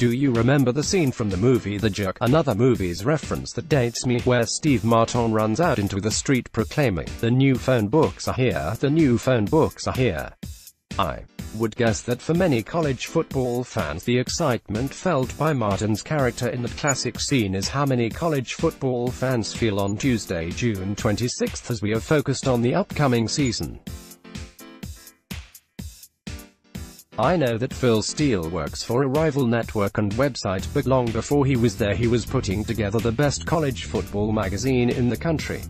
Do you remember the scene from the movie The Jerk, another movie's reference that dates me, where Steve Martin runs out into the street proclaiming, "The new phone books are here, the new phone books are here"? I would guess that for many college football fans the excitement felt by Martin's character in that classic scene is how many college football fans feel on Tuesday, June 26th, as we are focused on the upcoming season. I know that Phil Steele works for a rival network and website, but long before he was there he was putting together the best college football magazine in the country.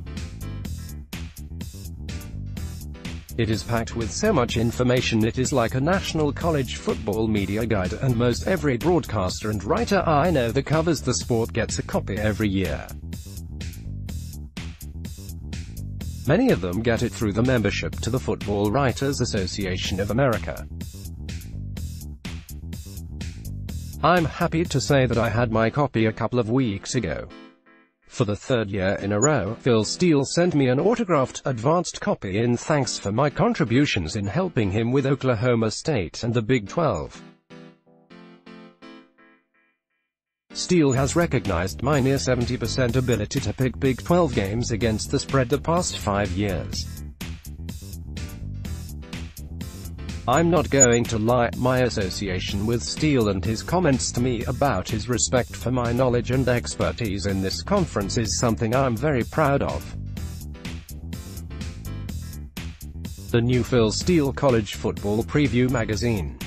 It is packed with so much information it is like a national college football media guide, and most every broadcaster and writer I know that covers the sport gets a copy every year. Many of them get it through the membership to the Football Writers Association of America. I'm happy to say that I had my copy a couple of weeks ago. For the third year in a row, Phil Steele sent me an autographed, advanced copy in thanks for my contributions in helping him with Oklahoma State and the Big 12. Steele has recognized my near 70% ability to pick Big 12 games against the spread the past 5 years. I'm not going to lie, my association with Steele and his comments to me about his respect for my knowledge and expertise in this conference is something I'm very proud of. The new Phil Steele College Football Preview magazine.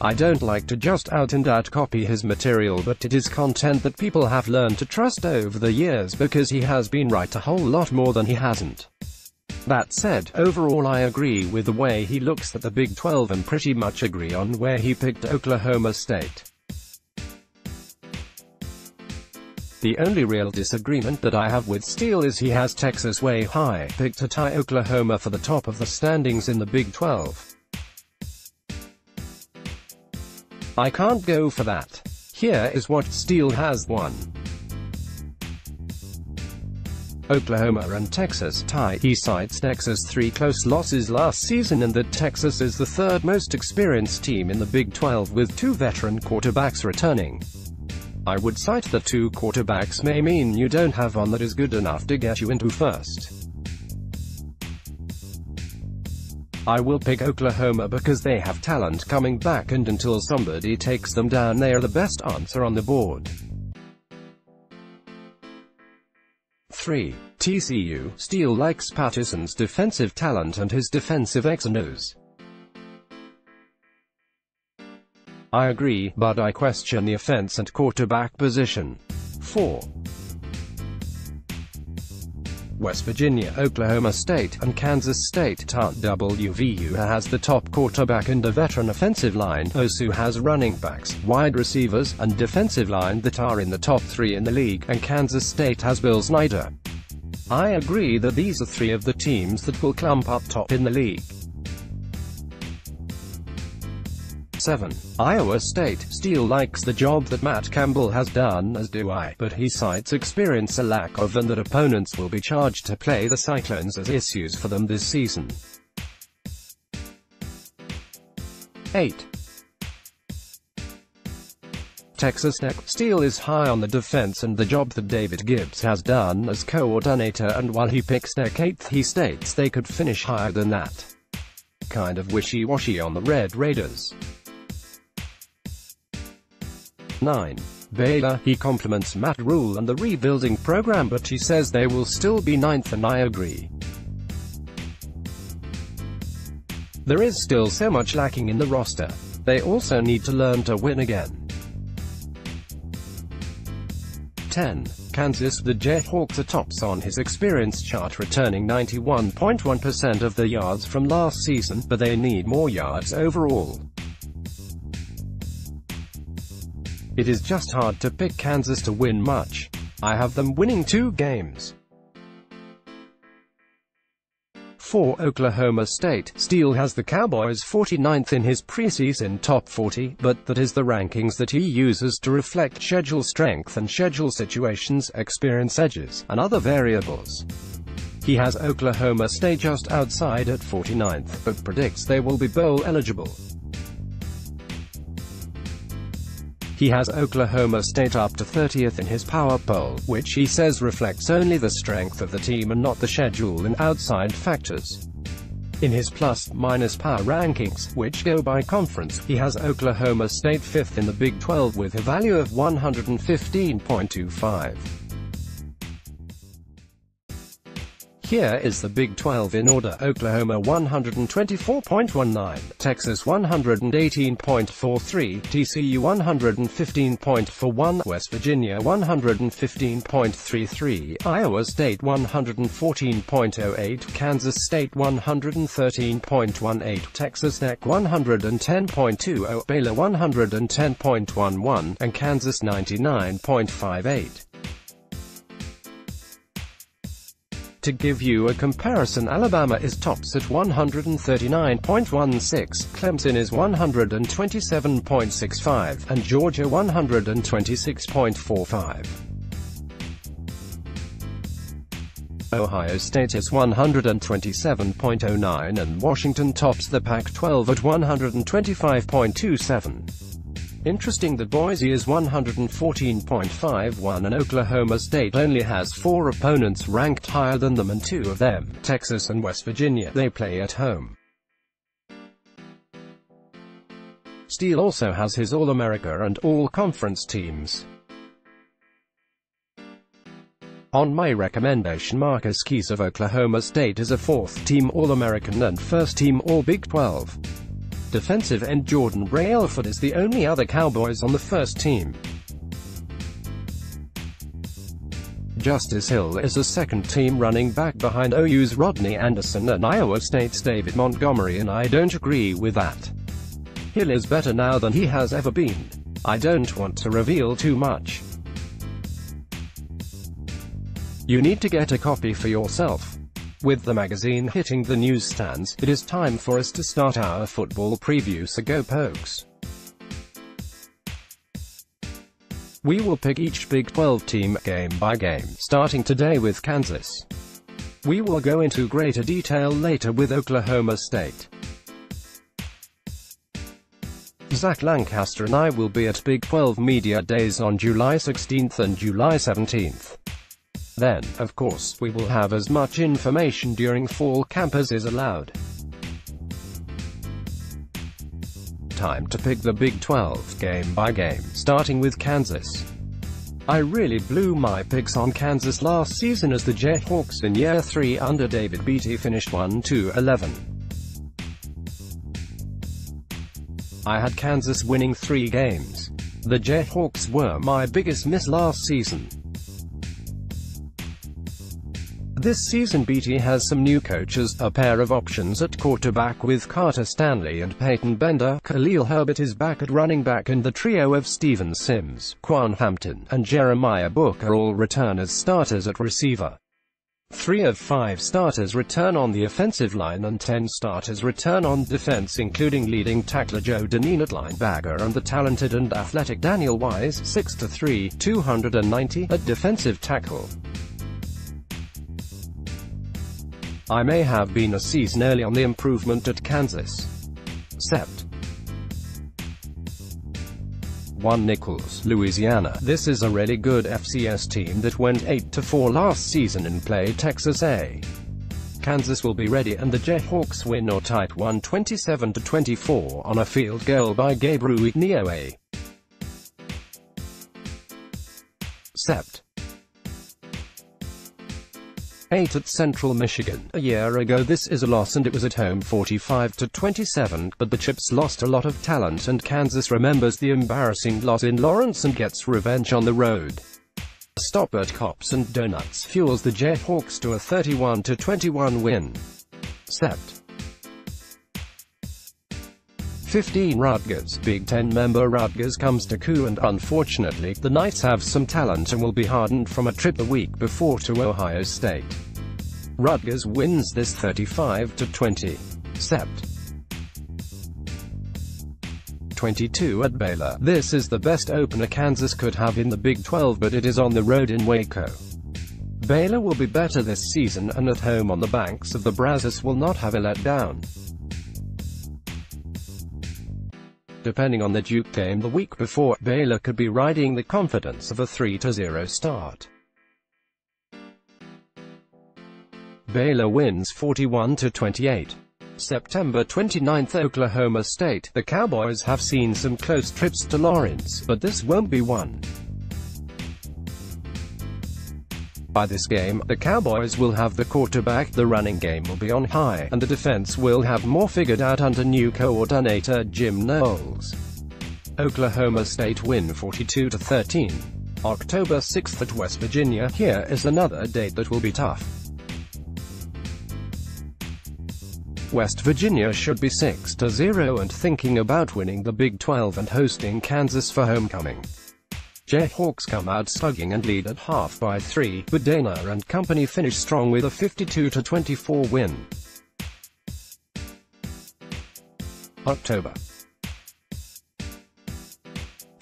I don't like to just out and out copy his material, but it is content that people have learned to trust over the years because he has been right a whole lot more than he hasn't. That said, overall I agree with the way he looks at the Big 12 and pretty much agree on where he picked Oklahoma State. The only real disagreement that I have with Steele is he has Texas way high, picked to tie Oklahoma for the top of the standings in the Big 12. I can't go for that. Here is what Steele has won. Oklahoma and Texas tie. He cites Texas' 3 close losses last season and that Texas is the third most experienced team in the Big 12 with 2 veteran quarterbacks returning. I would cite that 2 quarterbacks may mean you don't have one that is good enough to get you into first. I will pick Oklahoma because they have talent coming back, and until somebody takes them down they are the best answer on the board. 3. TCU. Steele likes Patterson's defensive talent and his defensive X's and O's. I agree, but I question the offense and quarterback position. 4. West Virginia, Oklahoma State, and Kansas State. WVU has the top quarterback and a veteran offensive line. OSU has running backs, wide receivers, and defensive line that are in the top 3 in the league, and Kansas State has Bill Snyder. I agree that these are 3 of the teams that will clump up top in the league. 7. Iowa State. Steele likes the job that Matt Campbell has done, as do I, but he cites experience a lack of, and that opponents will be charged to play the Cyclones as issues for them this season. 8. Texas Tech. Steele is high on the defense and the job that David Gibbs has done as coordinator, and while he picks Tech 8th, he states they could finish higher than that. Kind of wishy-washy on the Red Raiders. 9. Baylor. He compliments Matt Rhule and the rebuilding program, but he says they will still be 9th, and I agree. There is still so much lacking in the roster. They also need to learn to win again. 10. Kansas. The Jayhawks are tops on his experience chart, returning 91.1% of the yards from last season, but they need more yards overall. It is just hard to pick Kansas to win much. I have them winning 2 games. 4. Oklahoma State. Steele has the Cowboys 49th in his preseason top 40, but that is the rankings that he uses to reflect schedule strength and schedule situations, experience edges, and other variables. He has Oklahoma State just outside at 49th, but predicts they will be bowl eligible. He has Oklahoma State up to 30th in his power poll, which he says reflects only the strength of the team and not the schedule and outside factors. In his plus-minus power rankings, which go by conference, he has Oklahoma State 5th in the Big 12 with a value of 115.25. Here is the Big 12 in order: Oklahoma 124.19, Texas 118.43, TCU 115.41, West Virginia 115.33, Iowa State 114.08, Kansas State 113.18, Texas Tech 110.20, Baylor 110.11, and Kansas 99.58. To give you a comparison, Alabama is tops at 139.16, Clemson is 127.65, and Georgia 126.45. Ohio State is 127.09, and Washington tops the Pac-12 at 125.27. Interesting that Boise is 114.51 and Oklahoma State only has 4 opponents ranked higher than them, and 2 of them, Texas and West Virginia, they play at home. Steele also has his All-America and All-Conference teams. On my recommendation, Marcus Keys of Oklahoma State is a 4th-team All-American and 1st-team All-Big 12. Defensive end Jordan Brailford is the only other Cowboys on the 1st team. Justice Hill is a 2nd-team running back behind OU's Rodney Anderson and Iowa State's David Montgomery, and I don't agree with that. Hill is better now than he has ever been. I don't want to reveal too much. You need to get a copy for yourself. With the magazine hitting the newsstands, it is time for us to start our football preview, so go Pokes! We will pick each Big 12 team, game by game, starting today with Kansas. We will go into greater detail later with Oklahoma State. Zach Lancaster and I will be at Big 12 Media Days on July 16th and July 17th. Then, of course, we will have as much information during fall camp as is allowed. Time to pick the Big 12, game by game, starting with Kansas. I really blew my picks on Kansas last season as the Jayhawks in year 3 under David Beatty finished 1-11. I had Kansas winning 3 games. The Jayhawks were my biggest miss last season. This season Beatty has some new coaches, a pair of options at quarterback with Carter Stanley and Peyton Bender, Khalil Herbert is back at running back, and the trio of Steven Sims, Quan Hampton, and Jeremiah Booker all return as starters at receiver. 3 of 5 starters return on the offensive line and 10 starters return on defense, including leading tackler Joe Deneen at linebacker and the talented and athletic Daniel Wise, 6'3", 290, at defensive tackle. I may have been a season early on the improvement at Kansas. Sept. 1 Nichols, Louisiana. This is a really good FCS team that went 8-4 last season and played Texas A. Kansas will be ready, and the Jayhawks win or tight 127-24 on a field goal by Gabriel Nioe. Sept. 8 at Central Michigan. A year ago this is a loss and it was at home 45-27, but the Chips lost a lot of talent and Kansas remembers the embarrassing loss in Lawrence and gets revenge on the road. A stop at Cops and Donuts fuels the Jayhawks to a 31-21 win. Sept. 15 Rutgers. Big Ten member Rutgers comes to coup, and unfortunately, the Knights have some talent and will be hardened from a trip the week before to Ohio State. Rutgers wins this 35-20. Sept. 22 at Baylor. This is the best opener Kansas could have in the Big 12, but it is on the road in Waco. Baylor will be better this season, and at home on the banks of the Brazos will not have a letdown. Depending on the Duke game the week before, Baylor could be riding the confidence of a 3-0 start. Baylor wins 41-28. September 29, Oklahoma State. The Cowboys have seen some close trips to Lawrence, but this won't be one. By this game, the Cowboys will have the quarterback, the running game will be on high, and the defense will have more figured out under new coordinator Jim Knowles. Oklahoma State win 42-13. October 6th at West Virginia. Here is another date that will be tough. West Virginia should be 6-0 and thinking about winning the Big 12 and hosting Kansas for homecoming. Jayhawks come out slugging and lead at half by 3, but Dana and company finish strong with a 52-24 win. October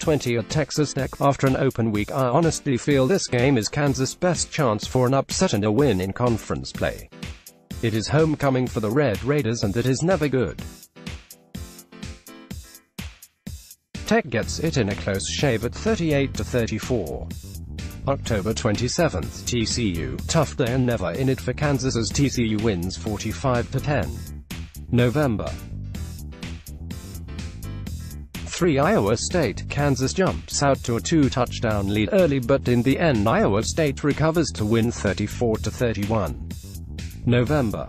20 at Texas Tech. After an open week, I honestly feel this game is Kansas' best chance for an upset and a win in conference play. It is homecoming for the Red Raiders and that is never good. Tech gets it in a close shave at 38-34. October 27th, TCU. Tough day and never in it for Kansas as TCU wins 45-10. November 3, Iowa State. Kansas jumps out to a 2-touchdown lead early, but in the end Iowa State recovers to win 34-31. November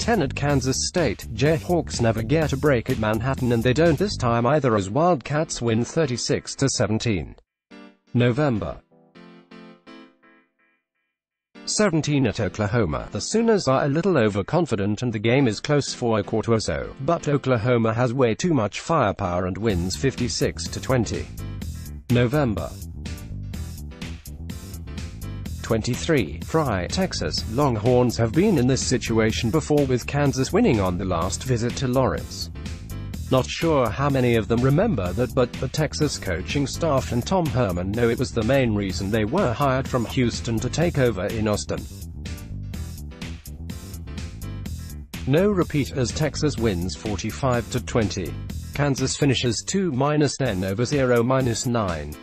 10 at Kansas State. Jayhawks never get a break at Manhattan and they don't this time either as Wildcats win 36-17. November 17 at Oklahoma. The Sooners are a little overconfident and the game is close for a quarter or so, but Oklahoma has way too much firepower and wins 56-20. November 23. Fry, Texas. Longhorns have been in this situation before with Kansas winning on the last visit to Lawrence. Not sure how many of them remember that, but the Texas coaching staff and Tom Herman know it was the main reason they were hired from Houston to take over in Austin. No repeat as Texas wins 45-20. Kansas finishes 2-10 over 0-9.